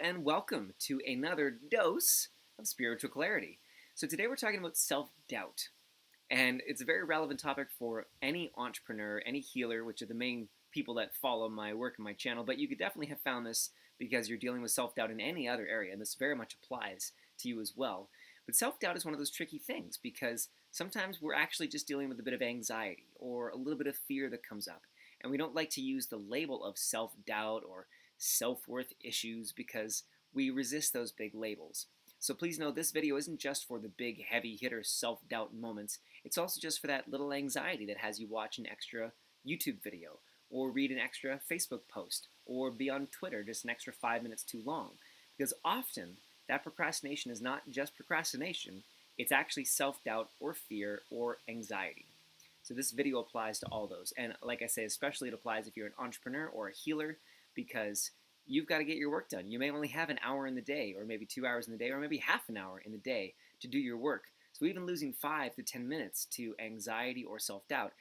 And welcome to another dose of spiritual clarity. So, today we're talking about self doubt, and it's a very relevant topic for any entrepreneur, any healer, which are the main people that follow my work and my channel. But you could definitely have found this because you're dealing with self doubt in any other area, and this very much applies to you as well. But self doubt is one of those tricky things because sometimes we're actually just dealing with a bit of anxiety or a little bit of fear that comes up, and we don't like to use the label of self doubt or self-worth issues because we resist those big labels. So please know this video isn't just for the big heavy hitter self-doubt moments, it's also just for that little anxiety that has you watch an extra YouTube video or read an extra Facebook post or be on Twitter just an extra 5 minutes too long. Because often that procrastination is not just procrastination, it's actually self-doubt or fear or anxiety. So this video applies to all those. And like I say, especially it applies if you're an entrepreneur or a healer, because you've got to get your work done. You may only have an hour in the day, or maybe 2 hours in the day, or maybe half an hour in the day to do your work. So even losing 5 to 10 minutes to anxiety or self-doubt,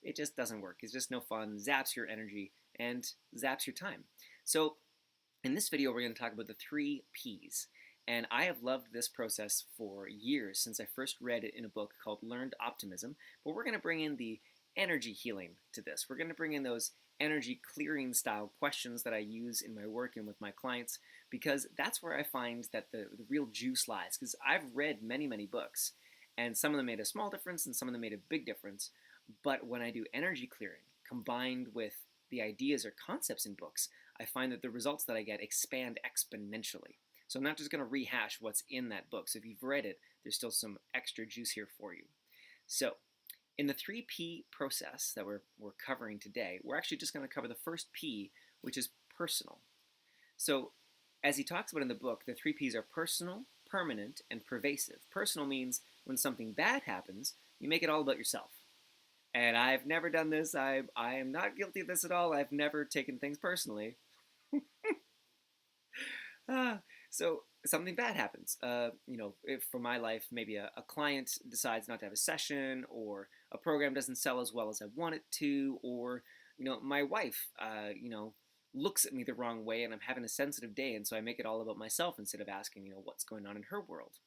it just doesn't work. It's just no fun, zaps your energy, and zaps your time. So in this video, we're going to talk about the 3 Ps. And I have loved this process for years since I first read it in a book called Learned Optimism. But we're going to bring in the energy healing to this. We're going to bring in those energy clearing style questions that I use in my work and with my clients, because that's where I find that the real juice lies. Because I've read many, many books, and some of them made a small difference and some of them made a big difference. But when I do energy clearing combined with the ideas or concepts in books, I find that the results that I get expand exponentially. So I'm not just going to rehash what's in that book. So if you've read it, there's still some extra juice here for you. So in the 3P process that we're covering today, we're actually just going to cover the first P, which is personal. So as he talks about in the book, the 3Ps are personal, permanent, and pervasive. Personal means when something bad happens, you make it all about yourself. And I've never done this. I am not guilty of this at all. I've never taken things personally. So something bad happens. If for my life, maybe a client decides not to have a session, or a program doesn't sell as well as I want it to, or my wife, looks at me the wrong way, and I'm having a sensitive day, and so I make it all about myself instead of asking, what's going on in her world.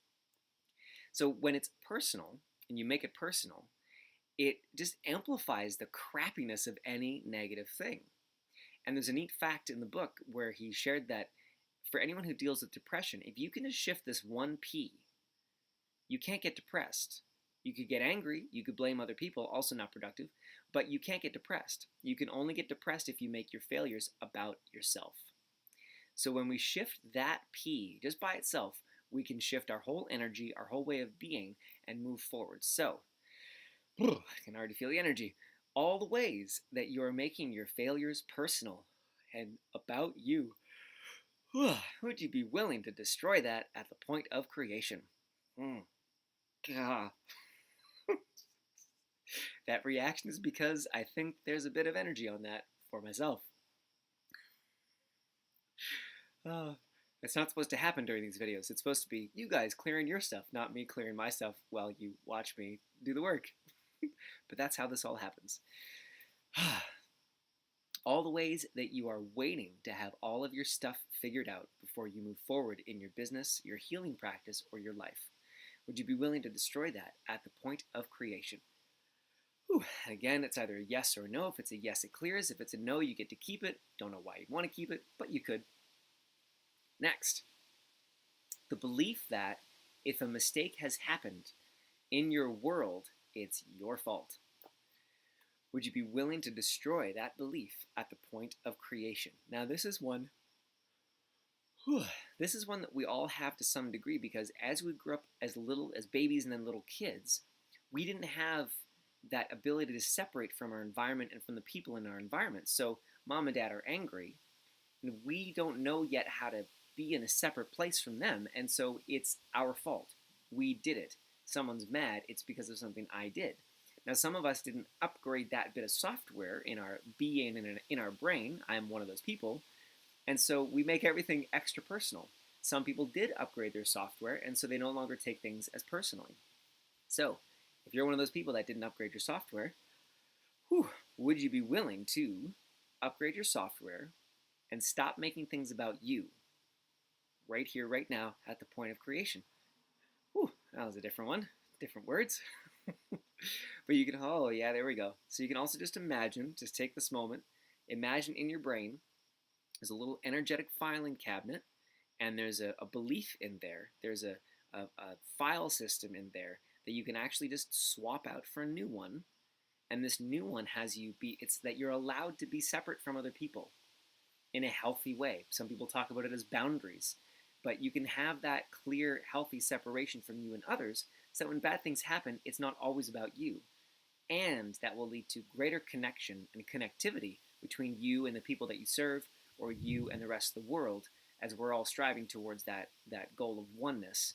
So when it's personal, and you make it personal, it just amplifies the crappiness of any negative thing. And there's a neat fact in the book where he shared that for anyone who deals with depression, if you can just shift this 1P, you can't get depressed. You could get angry, you could blame other people, also not productive, but you can't get depressed. You can only get depressed if you make your failures about yourself. So when we shift that P just by itself, we can shift our whole energy, our whole way of being, and move forward. So, I can already feel the energy. All the ways that you are making your failures personal and about you. Would you be willing to destroy that at the point of creation? That reaction is because I think there's a bit of energy on that for myself. It's not supposed to happen during these videos. It's supposed to be you guys clearing your stuff, not me clearing my stuff while you watch me do the work. But that's how this all happens. All the ways that you are waiting to have all of your stuff figured out before you move forward in your business, your healing practice, or your life. Would you be willing to destroy that at the point of creation? Again, it's either a yes or a no. If it's a yes, it clears. If it's a no, you get to keep it. Don't know why you'd want to keep it, but you could. Next, the belief that if a mistake has happened in your world, it's your fault. Would you be willing to destroy that belief at the point of creation? Now, this is one that we all have to some degree, because as we grew up as babies and then little kids, we didn't have that ability to separate from our environment and from the people in our environment. So mom and dad are angry, and we don't know yet how to be in a separate place from them, and so it's our fault. We did it. Someone's mad, it's because of something I did. Now, some of us didn't upgrade that bit of software in our being and in our brain. I'm one of those people. And so we make everything extra personal. Some people did upgrade their software, and so they no longer take things as personally. So if you're one of those people that didn't upgrade your software, would you be willing to upgrade your software and stop making things about you right here, right now, at the point of creation. Whew, that was a different one. Different words. But you can, oh yeah, there we go. So you can also just imagine, just take this moment, imagine in your brain, there's a little energetic filing cabinet, and there's a belief in there. There's a file system in there that you can actually just swap out for a new one. And this new one has you be, it's that you're allowed to be separate from other people in a healthy way. Some people talk about it as boundaries, but you can have that clear, healthy separation from you and others so that when bad things happen, it's not always about you. And that will lead to greater connection and connectivity between you and the people that you serve, or you and the rest of the world, as we're all striving towards that goal of oneness,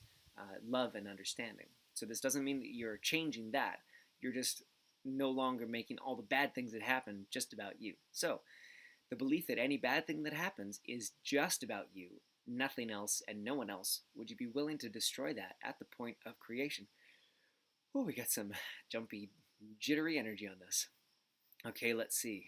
love, and understanding. So this doesn't mean that you're changing that. You're just no longer making all the bad things that happen just about you. So the belief that any bad thing that happens is just about you, nothing else, and no one else, would you be willing to destroy that at the point of creation? Oh, we got some jumpy, jittery energy on this. Okay, let's see.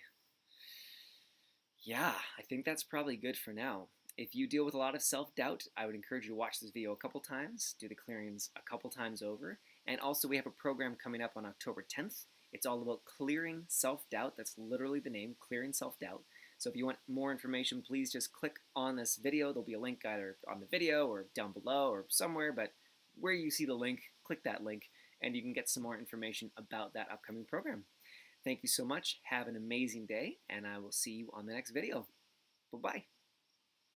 Yeah, I think that's probably good for now. If you deal with a lot of self-doubt, I would encourage you to watch this video a couple times, do the clearings a couple times over, and also we have a program coming up on October 10th. It's all about clearing self-doubt. That's literally the name, clearing self-doubt. So if you want more information, please just click on this video. There'll be a link either on the video or down below or somewhere, but where you see the link, click that link, and you can get some more information about that upcoming program. Thank you so much. Have an amazing day, and I will see you on the next video. Bye-bye.